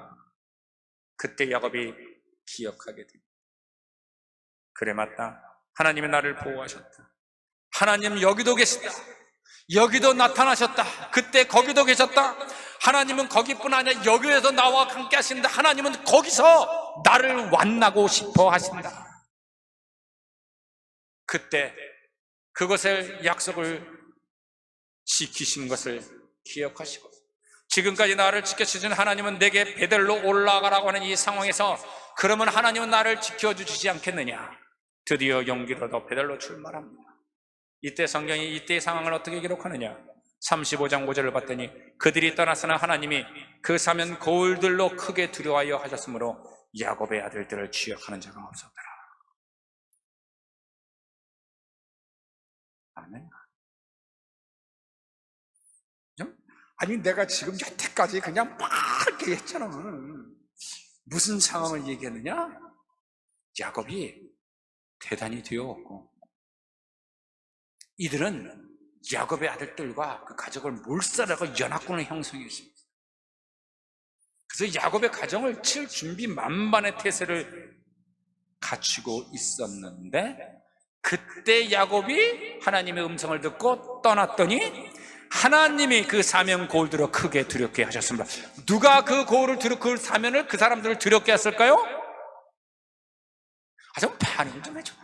그때 야곱이 기억하게 됩니다. 그래 맞다. 하나님이 나를 보호하셨다. 하나님 여기도 계시다. 여기도 나타나셨다. 그때 거기도 계셨다. 하나님은 거기뿐 아니라 여기에서 나와 함께 하신다. 하나님은 거기서 나를 만나고 싶어 하신다. 그때 그것을 약속을 지키신 것을 기억하시고, 지금까지 나를 지켜주신 하나님은 내게 베델로 올라가라고 하는 이 상황에서 그러면 하나님은 나를 지켜주시지 않겠느냐. 드디어 용기를 얻어 베델로 출발합니다. 이때 성경이 이때의 상황을 어떻게 기록하느냐. 35장 5절을 봤더니 그들이 떠났으나 하나님이 그 사면 거울들로 크게 두려워하여 하셨으므로 야곱의 아들들을 취역하는 자가 없었더라. 아멘. 아니 내가 지금 여태까지 그냥 막 이렇게 했잖아. 무슨 상황을 얘기했느냐? 야곱이 대단히 두려웠고 이들은 야곱의 아들들과 그 가족을 몰살하고 연합군을 형성했습니다. 그래서 야곱의 가정을 칠 준비 만반의 태세를 갖추고 있었는데 그때 야곱이 하나님의 음성을 듣고 떠났더니 하나님이 그 사면 고울 들어 크게 두렵게 하셨습니다. 누가 그 고울을 그 사면을 그 사람들을 두렵게 했을까요? 좀 반응 좀 해줘.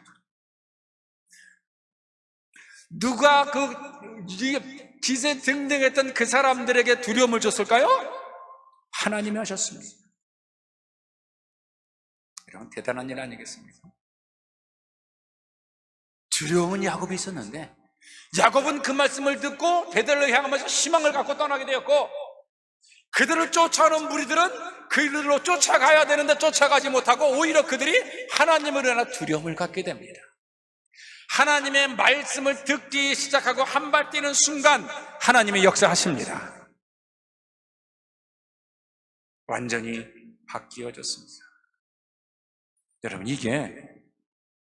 누가 그 기세등등했던 그 사람들에게 두려움을 줬을까요? 하나님이 하셨습니다. 이런 대단한 일 아니겠습니까? 두려움은 야곱이 있었는데 야곱은 그 말씀을 듣고 베델로 향하면서 희망을 갖고 떠나게 되었고, 그들을 쫓아오는 무리들은 그들로 쫓아가야 되는데 쫓아가지 못하고 오히려 그들이 하나님을 위하여 두려움을 갖게 됩니다. 하나님의 말씀을 듣기 시작하고 한 발 뛰는 순간 하나님이 역사하십니다. 완전히 바뀌어졌습니다. 여러분, 이게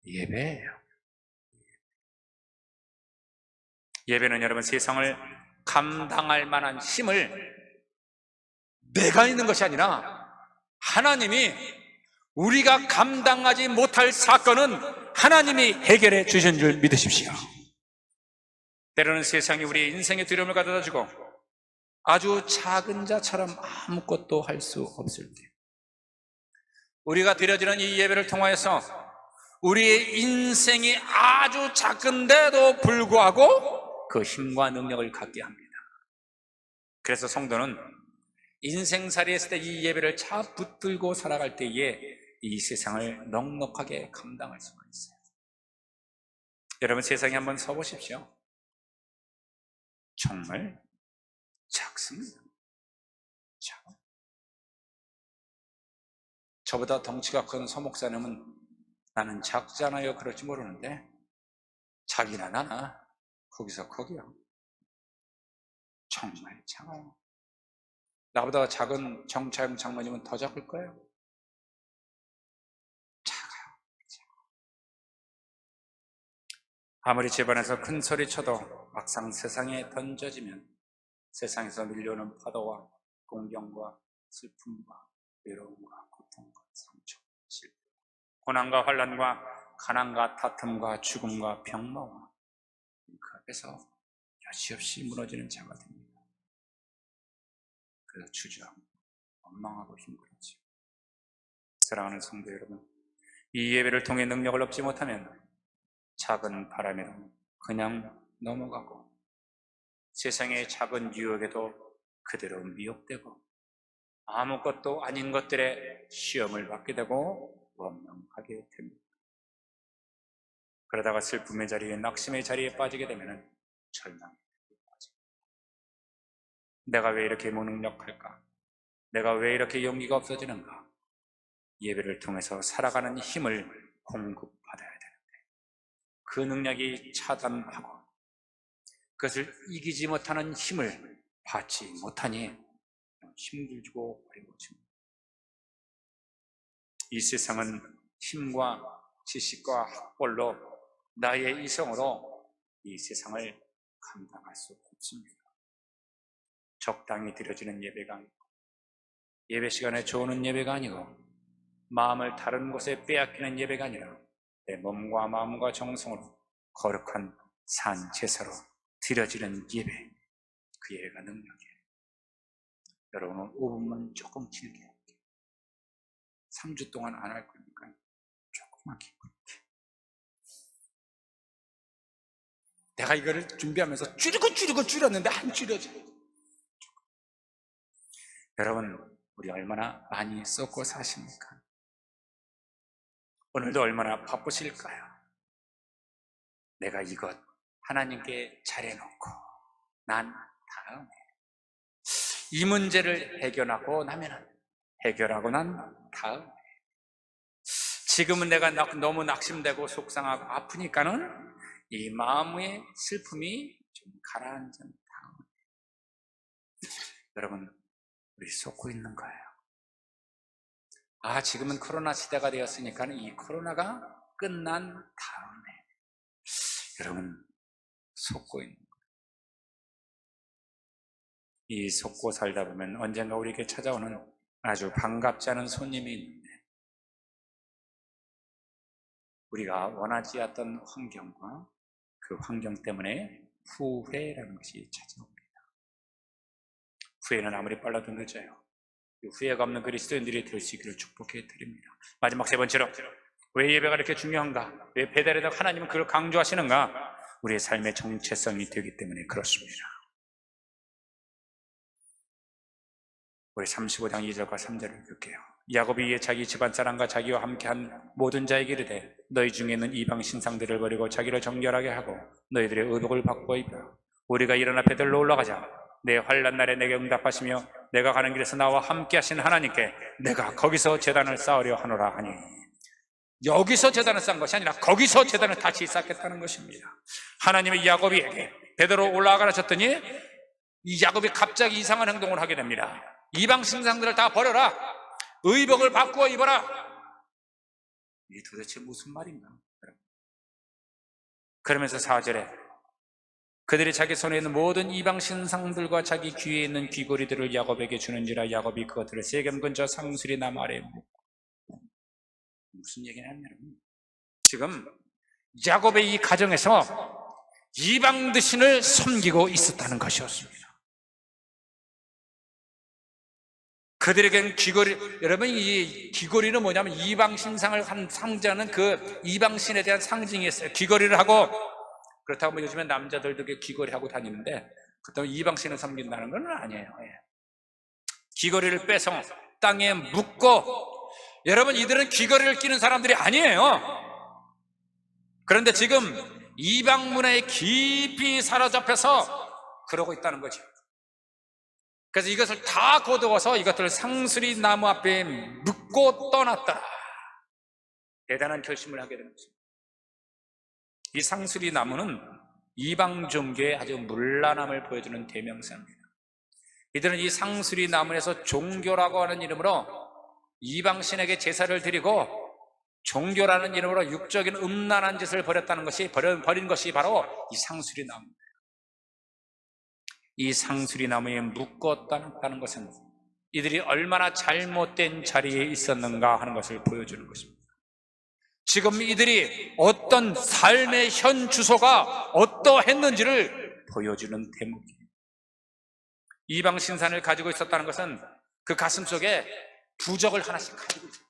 예배예요. 예배는 여러분, 세상을 감당할 만한 힘을 내가 있는 것이 아니라 하나님이, 우리가 감당하지 못할 사건은 하나님이 해결해 주신 줄 믿으십시오. 때로는 세상이 우리의 인생의 두려움을 가져다 주고 아주 작은 자처럼 아무것도 할 수 없을 때, 우리가 드려지는 이 예배를 통하여서 우리의 인생이 아주 작은데도 불구하고 그 힘과 능력을 갖게 합니다. 그래서 성도는 인생살이 했을 때 이 예배를 잘 붙들고 살아갈 때에 이 세상을 넉넉하게 감당할 수가 있어요. 여러분, 세상에 한번 서보십시오. 정말 작습니다. 작아. 저보다 덩치가 큰 서목사님은 나는 작잖아요 그럴지 모르는데 작이나 나나 거기서 거기요. 정말 작아요. 나보다 작은 정차영 장모님은 더 작을 거예요. 작아요. 아무리 집안에서 큰 소리 쳐도 막상 세상에 던져지면 세상에서 밀려오는 파도와 공경과 슬픔과 외로움과 고통과 상처, 실패, 고난과 환난과 가난과 다툼과 죽음과 병마와 그 앞에서 여지없이 무너지는 자가 됩니다. 그래서 주저하고 원망하고 힘들어지고. 사랑하는 성도 여러분, 이 예배를 통해 능력을 얻지 못하면 작은 바람에도 그냥 넘어가고 세상의 작은 유혹에도 그대로 미혹되고 아무것도 아닌 것들에 시험을 받게 되고 원망하게 됩니다. 그러다가 슬픔의 자리에, 낙심의 자리에 빠지게 되면 절망에 빠집니다. 내가 왜 이렇게 무능력할까? 내가 왜 이렇게 용기가 없어지는가? 예배를 통해서 살아가는 힘을 공급받아야 되는데 그 능력이 차단하고 그것을 이기지 못하는 힘을 받지 못하니 힘들고 어려워집니다. 이 세상은 힘과 지식과 학벌로, 나의 이성으로 이 세상을 감당할 수 없습니다. 적당히 드려지는 예배가 아니고, 예배 시간에 좋은 예배가 아니고, 마음을 다른 곳에 빼앗기는 예배가 아니라 내 몸과 마음과 정성으로 거룩한 산 제사로 드려지는 예배, 그 예배가 능력이에요. 여러분은 5분만 조금 길게 할게요. 3주 동안 안 할 거니까 조금만 길게. 내가 이거를 준비하면서 줄였는데 안 줄여져요. 여러분, 우리 얼마나 많이 쏟고 사십니까? 오늘도 얼마나 바쁘실까요? 내가 이것 하나님께 잘해놓고 난 다음에 이 문제를 해결하고 난 다음에, 지금은 내가 너무 낙심되고 속상하고 아프니까는 이 마음의 슬픔이 좀 가라앉은 다음에. 여러분, 우리 속고 있는 거예요. 지금은 코로나 시대가 되었으니까 이 코로나가 끝난 다음에. 여러분, 속고 있는 거예요. 이 속고 살다 보면 언젠가 우리에게 찾아오는 아주 반갑지 않은 손님이 있는데, 우리가 원하지 않던 환경과 그 환경 때문에 후회라는 것이 찾아옵니다. 후회는 아무리 빨라도 늦어요. 후회가 없는 그리스도인들이 될 수 있기를 축복해 드립니다. 마지막 세 번째로, 왜 예배가 이렇게 중요한가? 왜 배달에다 하나님은 그걸 강조하시는가? 우리의 삶의 정체성이 되기 때문에 그렇습니다. 우리 35장 2절과 3절을 읽을게요. 야곱이 이에 자기 집안 사람과 자기와 함께한 모든 자에게 이르되 너희 중에 있는 이방 신상들을 버리고 자기를 정결하게 하고 너희들의 의복을 바꾸어 입으라. 우리가 일어나 베들로 올라가자. 내 환난 날에 내게 응답하시며 내가 가는 길에서 나와 함께 하신 하나님께 내가 거기서 제단을 쌓으려 하노라 하니. 여기서 제단을 쌓은 것이 아니라 거기서 제단을 다시 쌓겠다는 것입니다. 하나님이 야곱에게 베드로 올라가라 하셨더니 이 야곱이 갑자기 이상한 행동을 하게 됩니다. 이방 신상들을 다 버려라, 의복을 바꾸어 입어라. 이게 도대체 무슨 말인가? 그러면서 4절에 그들이 자기 손에 있는 모든 이방 신상들과 자기 귀에 있는 귀고리들을 야곱에게 주는지라 야곱이 그것들을 세겜 근처 상수리 나무 아래에 묻고. 무슨 얘기냐면 지금 야곱의 이 가정에서 이방 드신을 섬기고 있었다는 것이었습니다. 그들에겐 귀고리, 여러분 이 귀고리는 뭐냐면 이방 신상을 상징하는 그 이방 신에 대한 상징이었어요. 귀고리를 하고, 그렇다고 뭐 요즘에 남자들도 귀고리 하고 다니는데 그렇다고 이방 신을 섬긴다는 건 아니에요. 귀고리를 빼서 땅에 묻고, 여러분 이들은 귀걸이를 끼는 사람들이 아니에요. 그런데 지금 이방 문화에 깊이 사로잡혀서 그러고 있다는 거죠. 그래서 이것을 다 거두어서 이것들을 상수리 나무 앞에 묻고 떠났더라. 대단한 결심을 하게 되는 거죠. 이 상수리 나무는 이방 종교의 아주 문란함을 보여주는 대명사입니다. 이들은 이 상수리 나무에서 종교라고 하는 이름으로 이방신에게 제사를 드리고 종교라는 이름으로 육적인 음란한 짓을 벌인 것이 바로 이 상수리 나무입니다. 이 상수리 나무에 묶어 떠났다는 것은 이들이 얼마나 잘못된 자리에 있었는가 하는 것을 보여주는 것입니다. 지금 이들이 어떤 삶의 현 주소가 어떠했는지를 보여주는 대목이에요. 이방 신산을 가지고 있었다는 것은 그 가슴 속에 부적을 하나씩 가지고 있어요.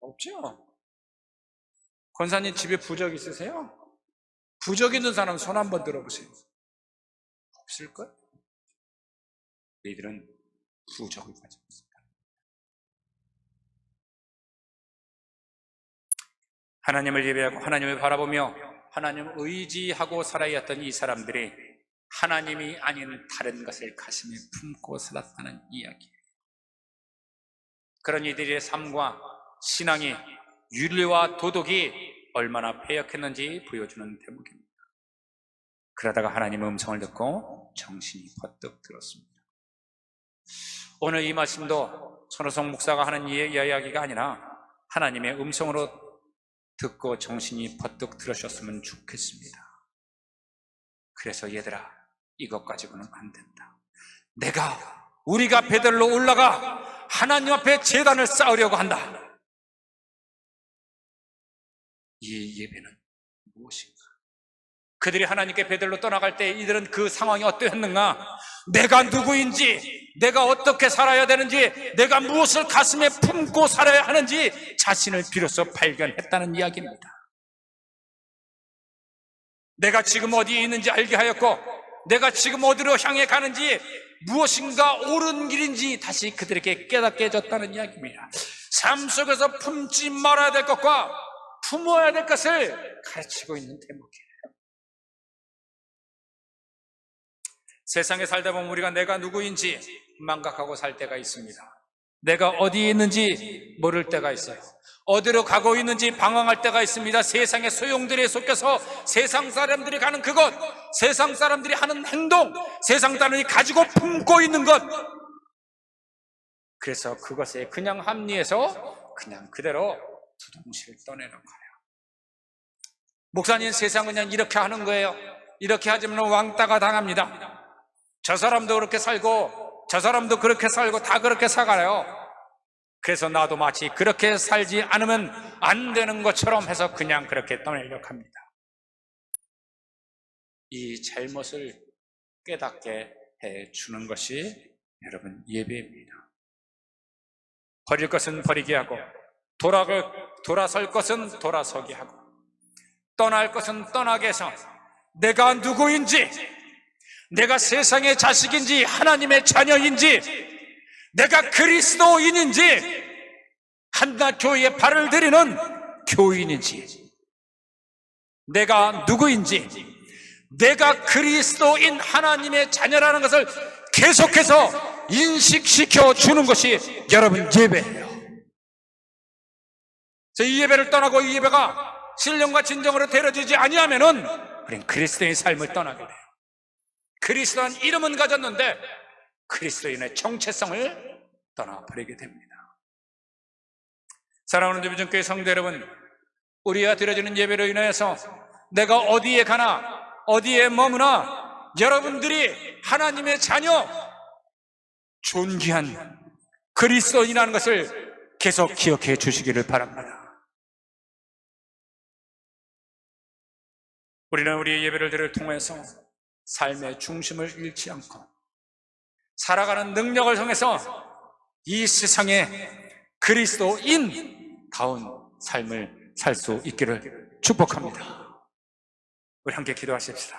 없죠? 권사님 집에 부적 있으세요? 부적 있는 사람 손 한번 들어보세요. 없을걸? 너희들은 부적을 가지고 있습니다. 하나님을 예배하고 하나님을 바라보며 하나님을 의지하고 살아야 했던 이 사람들이 하나님이 아닌 다른 것을 가슴에 품고 살았다는 이야기예요. 그런 이들의 삶과 신앙이, 윤리와 도덕이 얼마나 패역했는지 보여주는 대목입니다. 그러다가 하나님의 음성을 듣고 정신이 번뜩 들었습니다. 오늘 이 말씀도 손호성 목사가 하는 이야기가 아니라 하나님의 음성으로 듣고 정신이 번뜩 들으셨으면 좋겠습니다. 그래서 얘들아, 이것 가지고는 안 된다. 우리가 베들로 올라가 하나님 앞에 제단을 쌓으려고 한다. 이 예배는 무엇인가? 그들이 하나님께 베들로 떠나갈 때 이들은 그 상황이 어떠했는가? 내가 누구인지, 내가 어떻게 살아야 되는지, 내가 무엇을 가슴에 품고 살아야 하는지 자신을 비로소 발견했다는 이야기입니다. 내가 지금 어디에 있는지 알게 하였고, 내가 지금 어디로 향해 가는지, 무엇인가 옳은 길인지 다시 그들에게 깨닫게 해줬다는 이야기입니다. 삶 속에서 품지 말아야 될 것과 품어야 될 것을 가르치고 있는 대목이에요. 세상에 살다 보면 우리가 내가 누구인지 망각하고 살 때가 있습니다. 내가 어디에 있는지 모를 때가 있어요. 어디로 가고 있는지 방황할 때가 있습니다. 세상의 소용들에 속여서 세상 사람들이 가는 그것, 세상 사람들이 하는 행동, 세상 사람들이 가지고 품고 있는 것, 그래서 그것에 그냥 합리해서 그냥 그대로 두둥실 떠내는 거예요. 목사님, 세상은 그냥 이렇게 하는 거예요. 이렇게 하지만 왕따가 당합니다. 저 사람도 그렇게 살고 저 사람도 그렇게 살고 다 그렇게 살아요. 그래서 나도 마치 그렇게 살지 않으면 안 되는 것처럼 해서 그냥 그렇게 떠내려고 합니다. 이 잘못을 깨닫게 해주는 것이 여러분 예배입니다. 버릴 것은 버리게 하고 돌아설 것은 돌아서게 하고 떠날 것은 떠나게 해서 내가 누구인지, 내가 세상의 자식인지 하나님의 자녀인지, 내가 그리스도인인지, 한나교회에 발을 들이는 교인인지, 내가 누구인지, 내가 그리스도인 하나님의 자녀라는 것을 계속해서 인식시켜 주는 것이 여러분 예배예요. 이 예배를 떠나고 이 예배가 신령과 진정으로 데려지지 아니하면은 우린 그리스도의 삶을 떠나게 돼요. 그리스도란 이름은 가졌는데 그리스도인의 정체성을 떠나버리게 됩니다. 사랑하는 주비전교회 성도 여러분, 우리가 드려지는 예배로 인해서 내가 어디에 가나 어디에 머무나 여러분들이 하나님의 자녀, 존귀한 그리스도인이라는 것을 계속 기억해 주시기를 바랍니다. 우리는 우리의 예배를 통해서 삶의 중심을 잃지 않고 살아가는 능력을 통해서 이 세상에 그리스도인다운 삶을 살 수 있기를 축복합니다. 우리 함께 기도하십시다.